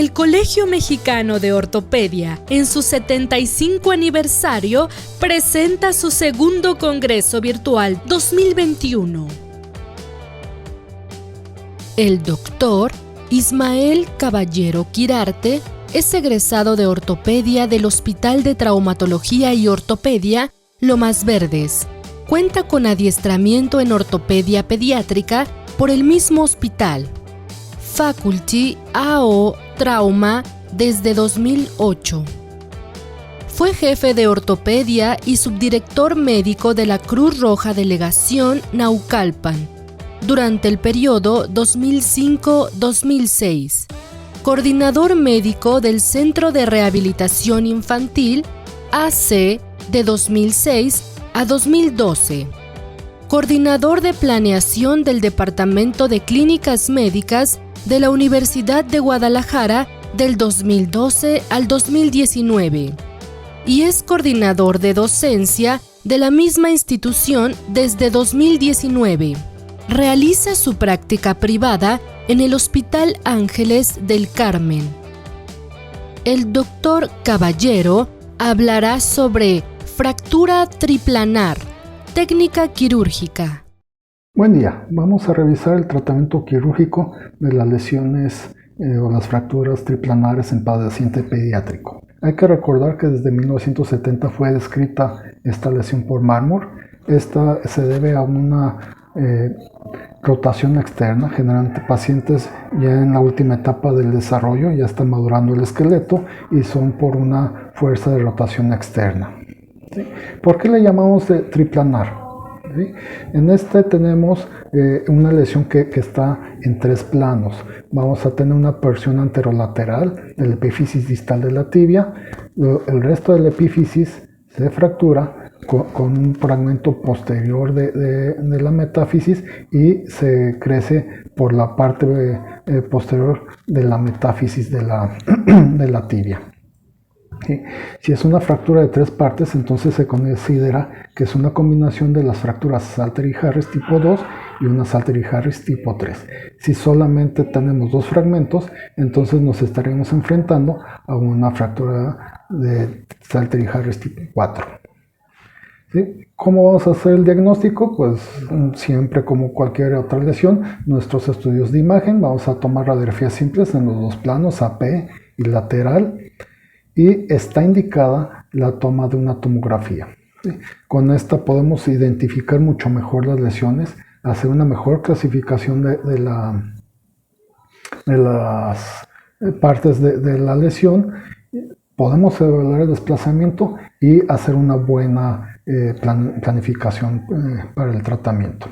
el Colegio Mexicano de Ortopedia, en su 75 aniversario, presenta su segundo Congreso Virtual 2021. El doctor Ismael Caballero Quirarte es egresado de ortopedia del Hospital de Traumatología y Ortopedia Lomas Verdes. Cuenta con adiestramiento en ortopedia pediátrica por el mismo hospital. Faculty AO Trauma desde 2008. Fue jefe de ortopedia y subdirector médico de la Cruz Roja Delegación Naucalpan durante el periodo 2005-2006. Coordinador médico del Centro de Rehabilitación Infantil AC de 2006 a 2012. Coordinador de planeación del Departamento de Clínicas Médicas de la Universidad de Guadalajara del 2012 al 2019 y es coordinador de docencia de la misma institución desde 2019. Realiza su práctica privada en el Hospital Ángeles del Carmen. El doctor Caballero hablará sobre fractura triplanar, técnica quirúrgica. Buen día, vamos a revisar el tratamiento quirúrgico de las lesiones o las fracturas triplanares en paciente pediátrico. Hay que recordar que desde 1970 fue descrita esta lesión por Marmor. Esta se debe a una rotación externa, generalmente pacientes ya en la última etapa del desarrollo, ya está madurando el esqueleto y son por una fuerza de rotación externa. ¿Sí? ¿Por qué le llamamos de triplanar? ¿Sí? En este tenemos una lesión que está en tres planos. Vamos a tener una porción anterolateral del epífisis distal de la tibia. El resto del epífisis se fractura con un fragmento posterior de la metáfisis y se crece por la parte posterior de la metáfisis de la tibia. ¿Sí? Si es una fractura de tres partes, entonces se considera que es una combinación de las fracturas Salter y Harris tipo 2 y una Salter y Harris tipo 3. Si solamente tenemos dos fragmentos, entonces nos estaremos enfrentando a una fractura de Salter y Harris tipo 4. ¿Sí? ¿Cómo vamos a hacer el diagnóstico? Pues siempre como cualquier otra lesión, nuestros estudios de imagen, vamos a tomar radiografías simples en los dos planos, AP y lateral, y está indicada la toma de una tomografía. ¿Sí? Con esta podemos identificar mucho mejor las lesiones, hacer una mejor clasificación de las partes de la lesión, podemos evaluar el desplazamiento y hacer una buena planificación para el tratamiento.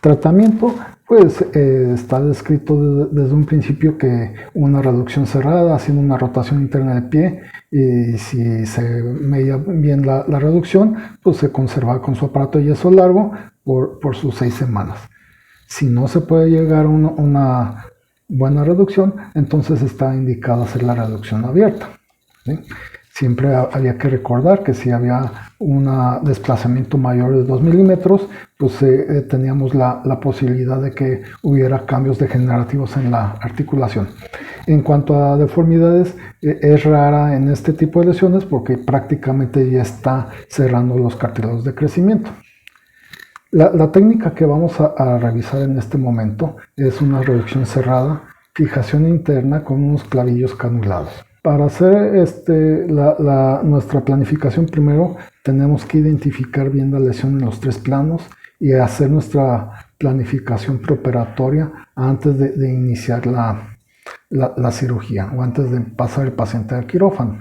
Tratamiento, pues está descrito desde un principio que una reducción cerrada haciendo una rotación interna del pie, y si se medía bien la reducción, pues se conserva con su aparato de yeso largo por sus 6 semanas. Si no se puede llegar a una buena reducción, entonces está indicado hacer la reducción abierta. ¿Sí? Siempre había que recordar que si había un desplazamiento mayor de 2 milímetros, pues teníamos la posibilidad de que hubiera cambios degenerativos en la articulación. En cuanto a deformidades, es rara en este tipo de lesiones porque prácticamente ya está cerrando los cartílagos de crecimiento. La técnica que vamos a revisar en este momento es una reducción cerrada, fijación interna con unos clavillos canulados. Para hacer nuestra planificación, primero tenemos que identificar bien la lesión en los tres planos y hacer nuestra planificación preoperatoria antes de iniciar la cirugía o antes de pasar el paciente al quirófano.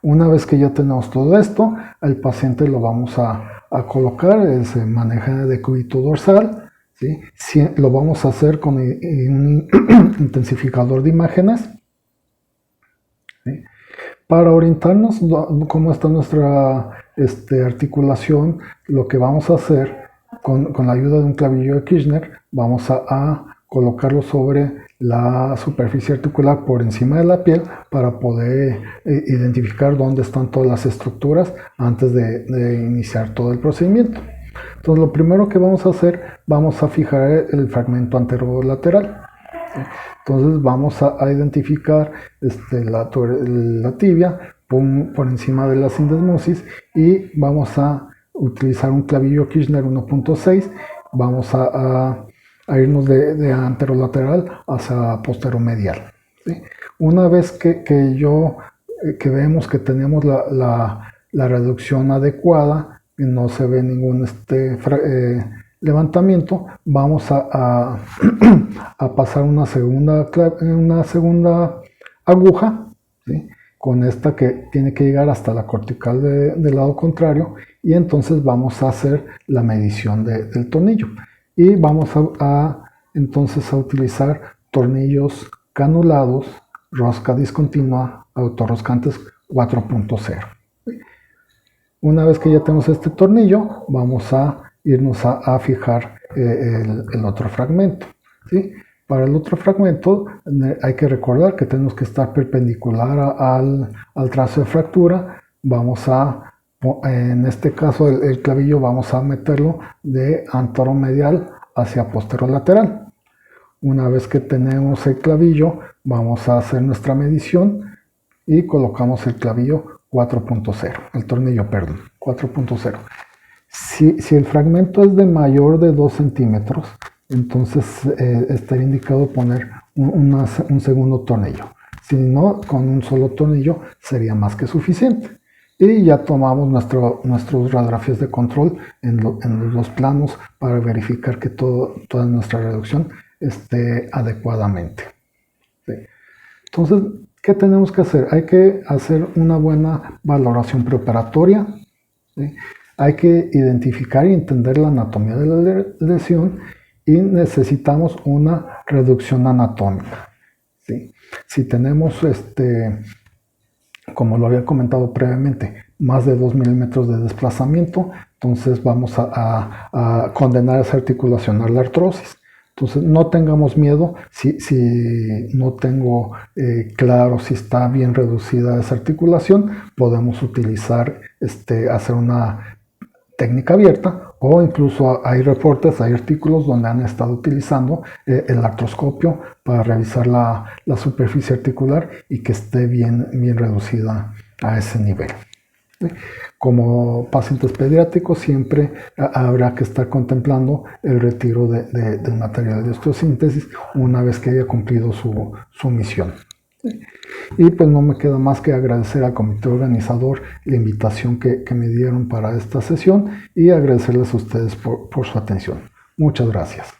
Una vez que ya tenemos todo esto, al paciente lo vamos a colocar, se maneja de decúbito dorsal, ¿sí? Lo vamos a hacer con un intensificador de imágenes. ¿Sí? Para orientarnos cómo está nuestra articulación, lo que vamos a hacer con la ayuda de un clavillo de Kirchner, vamos a colocarlo sobre la superficie articular por encima de la piel para poder identificar dónde están todas las estructuras antes de iniciar todo el procedimiento. Entonces lo primero que vamos a hacer, vamos a fijar el fragmento anterolateral. Entonces vamos a identificar la tibia por encima de la sindesmosis y vamos a utilizar un clavillo Kirchner 1.6. Vamos a irnos de anterolateral hacia posteromedial, ¿sí? Una vez que vemos que tenemos la reducción adecuada, y no se ve ningún levantamiento, vamos a pasar una segunda aguja, ¿sí? Con esta que tiene que llegar hasta la cortical del lado contrario, y entonces vamos a hacer la medición del tornillo. Y vamos entonces a utilizar tornillos canulados, rosca discontinua, autorroscantes 4.0. Una vez que ya tenemos este tornillo, vamos a irnos a fijar el otro fragmento, ¿sí? Para el otro fragmento hay que recordar que tenemos que estar perpendicular al trazo de fractura. En este caso el clavillo vamos a meterlo de anteromedial hacia posterolateral. Una vez que tenemos el clavillo, vamos a hacer nuestra medición y colocamos el clavillo 4.0, el tornillo, perdón, 4.0. Si el fragmento es de mayor de 2 centímetros, entonces estaría indicado poner un segundo tornillo. Si no, con un solo tornillo sería más que suficiente. Y ya tomamos nuestras radiografías de control en los dos planos para verificar que toda nuestra reducción esté adecuadamente. ¿Sí? Entonces, ¿qué tenemos que hacer? Hay que hacer una buena valoración preoperatoria, ¿sí? Hay que identificar y entender la anatomía de la lesión y necesitamos una reducción anatómica, ¿sí? Si tenemos, como lo había comentado previamente, más de 2 milímetros de desplazamiento, entonces vamos a condenar esa articulación a la artrosis. Entonces no tengamos miedo si no tengo claro si está bien reducida esa articulación, podemos utilizar, hacer una técnica abierta, o incluso hay reportes, hay artículos donde han estado utilizando el artroscopio para revisar la superficie articular y que esté bien reducida a ese nivel. Como pacientes pediátricos siempre habrá que estar contemplando el retiro del material de osteosíntesis una vez que haya cumplido su misión. Y pues no me queda más que agradecer al comité organizador la invitación que me dieron para esta sesión y agradecerles a ustedes por su atención. Muchas gracias.